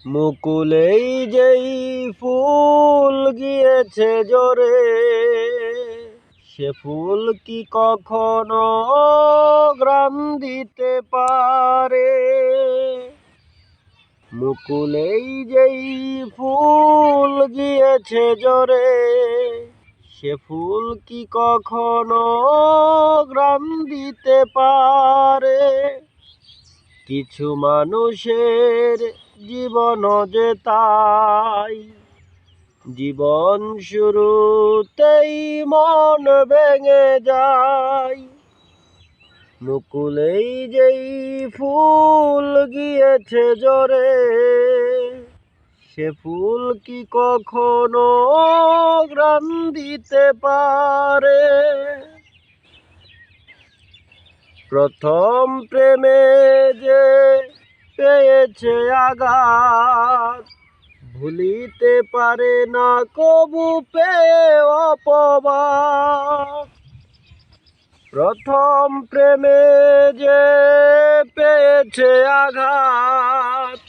মুকুলেই যেই ফুল গিয়েছে ঝরে, সে ফুল কি কখনো ঘ্রাণ দিতে পারে? মুকুলেই যেই ফুল গিয়েছে ঝরে, সে ফুল কি কখনো ঘ্রাণ দিতে পারে? কিছু মানুষের জীবন যে তাই, জীবন শুরুতেই মন ভেঙে যায়। মুকুলেই যেই ফুল গিয়েছে ঝরে, সে ফুল কি কখনো ঘ্রাণ দিতে পারে? প্রথম প্রেমে যে পেয়েছে আঘাত, ভুলিতে পারে না কবু পেয়ে অপবাদ। প্রথম প্রেমে যে পেয়েছে আঘাত,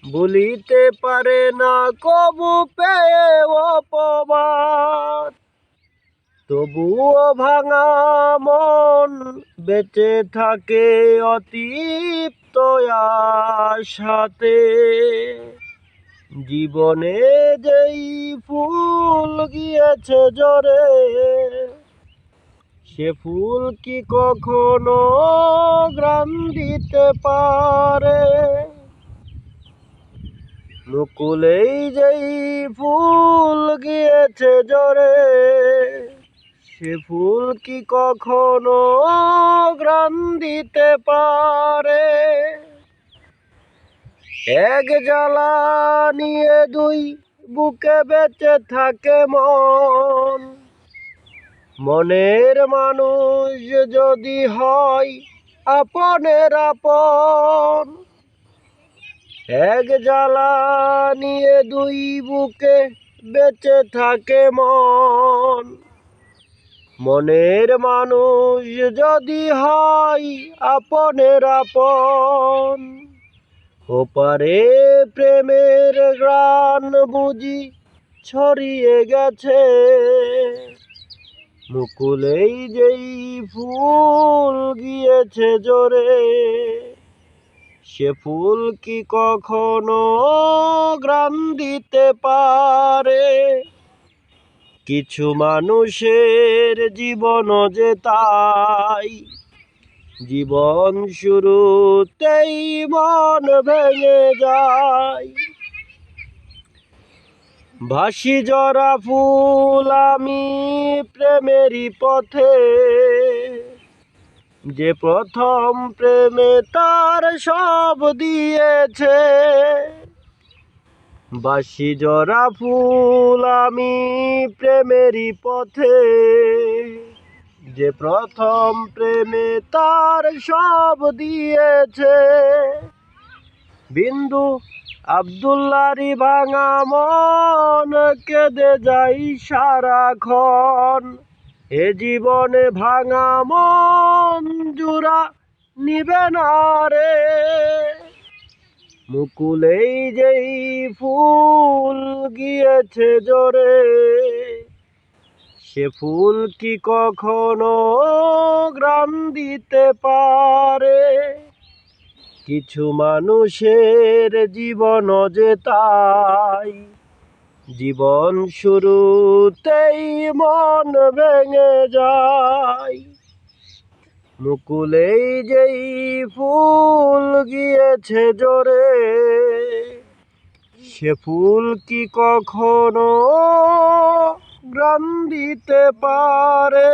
ভুলিতে পারে না কবু পেয়ে অপবাদ। তবুও ভাঙা মন বেঁচে থাকে অতৃপ্ত আশাতে। জীবনে যেই ফুল গিয়েছে ঝরে, সে ফুল কি কখনো ঘ্রাণ দিতে পারে? মুকুলেই যেই ফুল গিয়েছে ঝরে, সে ফুল কি কখনো ঘ্রাণ দিতে পারে? এক জ্বালা নিয়ে দুই বুকে বেঁচে থাকে মন, মনের মানুষ যদি হয় আপনের আপন। এক জ্বালা নিয়ে দুই বুকে বেঁচে থাকে মন, মনের মানুষ যদি হয় আপনের আপন। ওপারে প্রেমের গান বুঝি ছড়িয়ে গেছে, মুকুলেই যেই ফুল গিয়েছে ঝরে, সে ফুল কি কখনো ঘ্রাণ দিতে পারে? কিছু মানুষের জীবন যে তাই, জীবন শুরুতেই মন ভেঙে যায়। ভাসি জরা ফুল আমি প্রেমেরই পথে, যে প্রথম প্রেমে তার সব দিয়েছে। বাসি জরা ফুল আমি প্রেমেরই পথে, যে প্রথম প্রেমে তার সব দিয়েছে। বিন্দু আব্দুল্লাহরি ভাঙা মন কেঁদে যাই সারাক্ষণ, এ জীবনে ভাঙা মন জোড়া নিবে না রে। মুকুলেই যেই ফুল গিয়েছে ঝরে, সে ফুল কি কখনো ঘ্রাণ দিতে পারে? কিছু মানুষের জীবন যে তাই, জীবন শুরুতেই মন ভেঙে যায়। মুকুলেই যেই ফুল গিয়েছে ঝরে, সে ফুল কি কখনো ঘ্রাণ দিতে পারে?